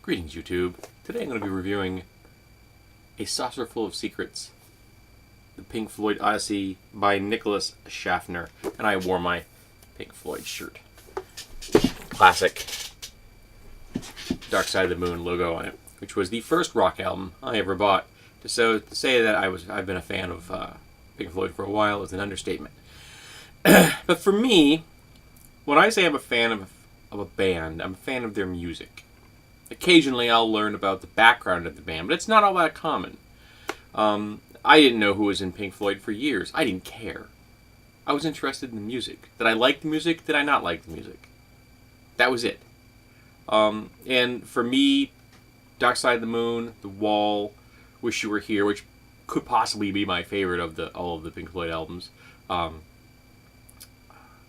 Greetings, YouTube. Today I'm going to be reviewing A Saucerful of Secrets, the Pink Floyd Odyssey by Nicholas Schaffner. And I wore my Pink Floyd shirt. Classic Dark Side of the Moon logo on it, which was the first rock album I ever bought. To say that I've been a fan of Pink Floyd for a while is an understatement. But for me, when I say I'm a fan of a band, I'm a fan of their music. Occasionally I'll learn about the background of the band, but it's not all that common. I didn't know who was in Pink Floyd for years. I didn't care. I was interested in the music. Did I like the music? Did I not like the music? That was it. And for me, Dark Side of the Moon, The Wall, Wish You Were Here, which could possibly be my favorite of all of the Pink Floyd albums,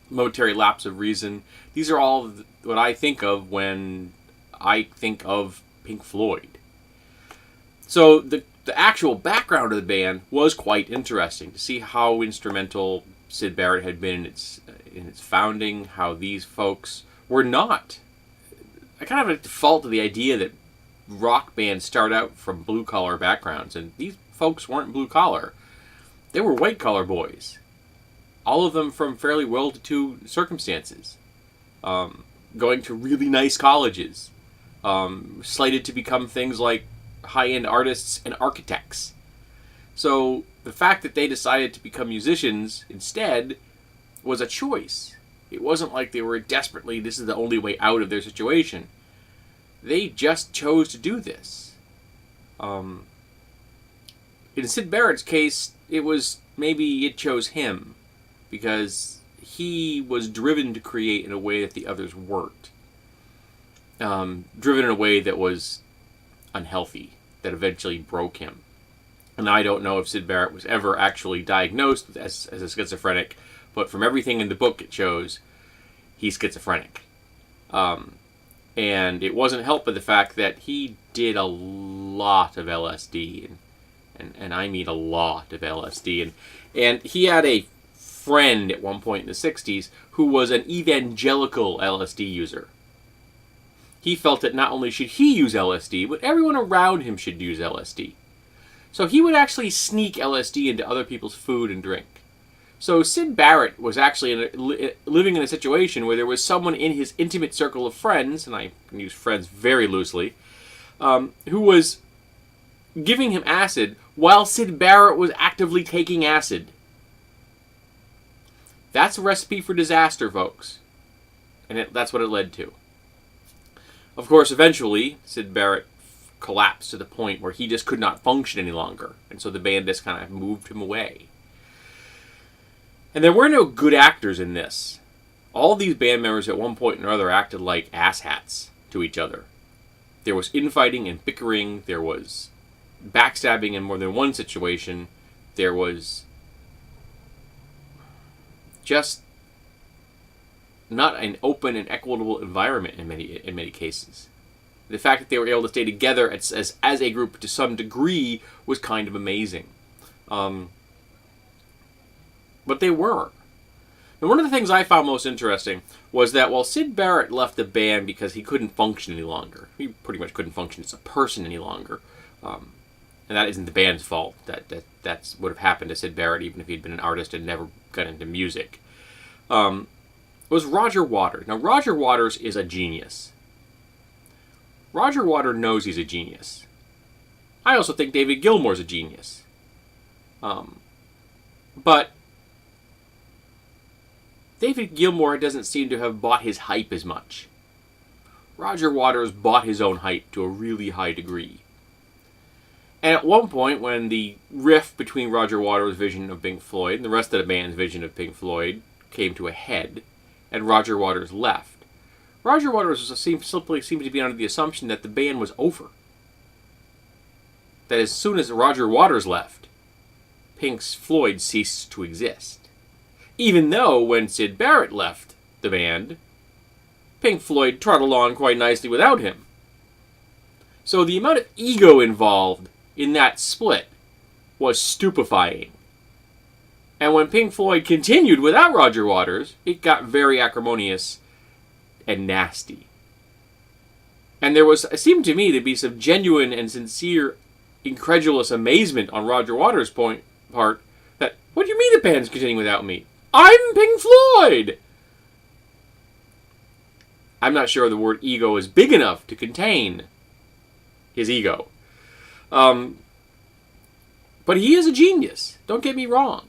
Momentary Lapse of Reason, these are all what I think of when I think of Pink Floyd. So the actual background of the band was quite interesting to see how instrumental Syd Barrett had been in its founding, how these folks were not. I kind of have a default to the idea that rock bands start out from blue-collar backgrounds, and these folks weren't blue-collar. They were white-collar boys. All of them from fairly well-to-do circumstances. Going to really nice colleges. Slated to become things like high-end artists and architects. So the fact that they decided to become musicians instead was a choice. It wasn't like they were desperately, this is the only way out of their situation. They just chose to do this. In Syd Barrett's case, it chose him, because he was driven to create in a way that the others weren't. Driven in a way that was unhealthy, that eventually broke him. And I don't know if Syd Barrett was ever actually diagnosed as a schizophrenic, but from everything in the book it shows, he's schizophrenic. And it wasn't helped by the fact that he did a lot of LSD, and I mean a lot of LSD. And he had a friend at one point in the 60s who was an evangelical LSD user. He felt that not only should he use LSD, but everyone around him should use LSD. So he would actually sneak LSD into other people's food and drink. So Syd Barrett was actually living in a situation where there was someone in his intimate circle of friends, and I can use friends very loosely, who was giving him acid while Syd Barrett was actively taking acid. That's a recipe for disaster, folks. And that's what it led to. Of course, eventually, Syd Barrett collapsed to the point where he just could not function any longer. And so the band just kind of moved him away. And there were no good actors in this. All these band members at one point or another acted like asshats to each other. There was infighting and bickering. There was backstabbing in more than one situation. There was just not an open and equitable environment in many cases. The fact that they were able to stay together as a group to some degree was kind of amazing. But they were. And one of the things I found most interesting was that while Syd Barrett left the band because he couldn't function any longer, he pretty much couldn't function as a person any longer, and that isn't the band's fault. That's would have happened to Syd Barrett even if he'd been an artist and never got into music. Was Roger Waters. Now, Roger Waters is a genius. Roger Waters knows he's a genius. I also think David Gilmour's a genius. But David Gilmour doesn't seem to have bought his hype as much. Roger Waters bought his own hype to a really high degree. And at one point, when the rift between Roger Waters' vision of Pink Floyd and the rest of the band's vision of Pink Floyd came to a head, and Roger Waters left, Roger Waters simply seemed to be under the assumption that the band was over. That as soon as Roger Waters left, Pink Floyd ceased to exist. Even though, when Syd Barrett left the band, Pink Floyd trotted along quite nicely without him. So the amount of ego involved in that split was stupefying. And when Pink Floyd continued without Roger Waters, it got very acrimonious and nasty. And it seemed to me to be some genuine and sincere, incredulous amazement on Roger Waters' part that, what do you mean the band's continuing without me? I'm Pink Floyd! I'm not sure the word ego is big enough to contain his ego. But he is a genius. Don't get me wrong.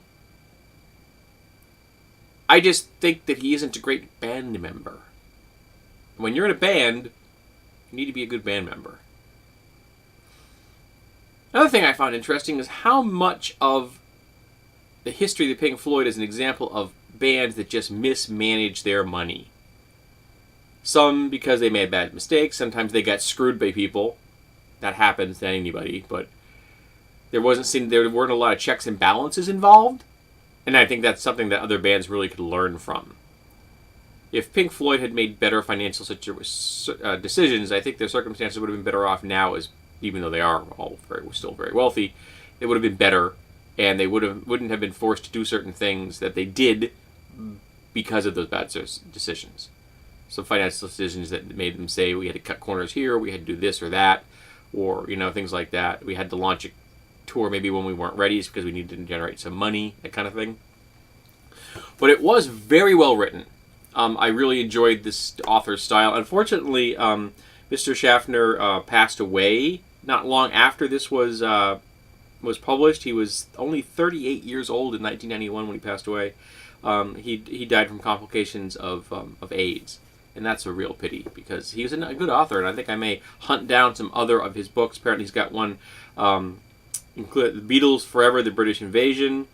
I just think that he isn't a great band member. When you're in a band, you need to be a good band member. Another thing I found interesting is how much of the history of the Pink Floyd is an example of bands that just mismanage their money. Some because they made bad mistakes. Sometimes they got screwed by people. That happens to anybody. But there weren't a lot of checks and balances involved. And I think that's something that other bands really could learn from. If Pink Floyd had made better financial decisions, I think their circumstances would have been better off now, as even though they are all still very wealthy, they would have been better, and they wouldn't have been forced to do certain things that they did because of those bad decisions. Some financial decisions that made them say we had to cut corners here, we had to do this or that, or things like that. We had to launch a tour maybe when we weren't ready because we needed to generate some money, that kind of thing. But it was very well written. I really enjoyed this author's style. Unfortunately, Mr. Schaffner passed away not long after this was published. He was only 38 years old in 1991 when he passed away. He died from complications of AIDS, and that's a real pity because he was a good author, and I think I may hunt down some other of his books. Apparently, he's got one, including The Beatles Forever, The British Invasion,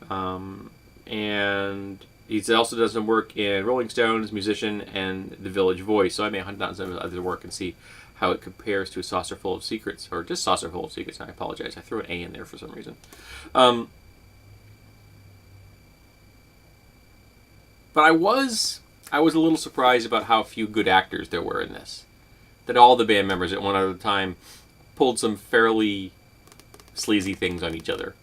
and he also does some work in Rolling Stones, Musician, and The Village Voice. So I may hunt down some of his other work and see how it compares to Saucerful of Secrets, or just Saucerful of Secrets. I apologize. I threw an A in there for some reason. But I was a little surprised about how few good actors there were in this. That all the band members at one other time pulled some fairly sleazy things on each other.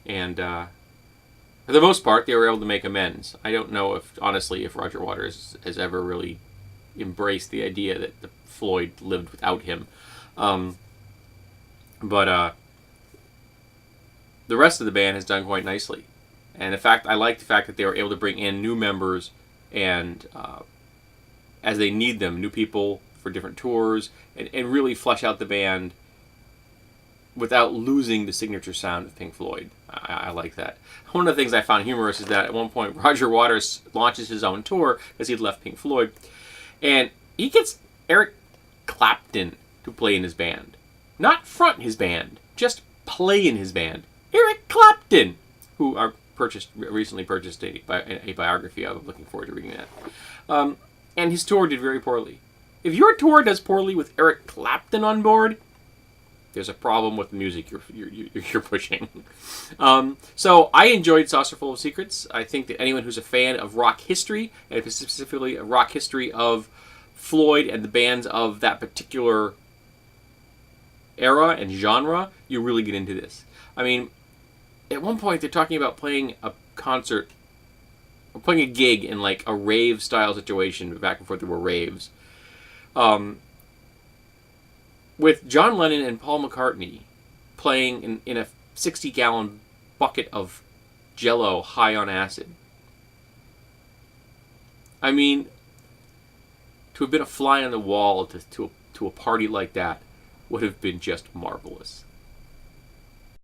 And for the most part, they were able to make amends. I don't know honestly, if Roger Waters has ever really embraced the idea that the Floyd lived without him. But the rest of the band has done quite nicely. And in fact, I like the fact that they were able to bring in new members and as they need them, new people for different tours, and really flesh out the band without losing the signature sound of Pink Floyd. I like that. One of the things I found humorous is that at one point Roger Waters launches his own tour because he'd left Pink Floyd, and he gets Eric Clapton to play in his band. Not front his band, just play in his band. Eric Clapton, who I recently purchased a biography of. I'm looking forward to reading that. And his tour did very poorly. If your tour does poorly with Eric Clapton on board, there's a problem with the music you're pushing. So I enjoyed Saucerful of Secrets. I think that anyone who's a fan of rock history, and specifically a rock history of Floyd and the bands of that particular era and genre, you really get into this. I mean, at one point they're talking about playing a concert, or playing a gig in like a rave style situation. Back and forth there were raves. With John Lennon and Paul McCartney playing in a 60-gallon bucket of Jell-O high on acid. I mean, to have been a fly on the wall to a party like that would have been just marvelous.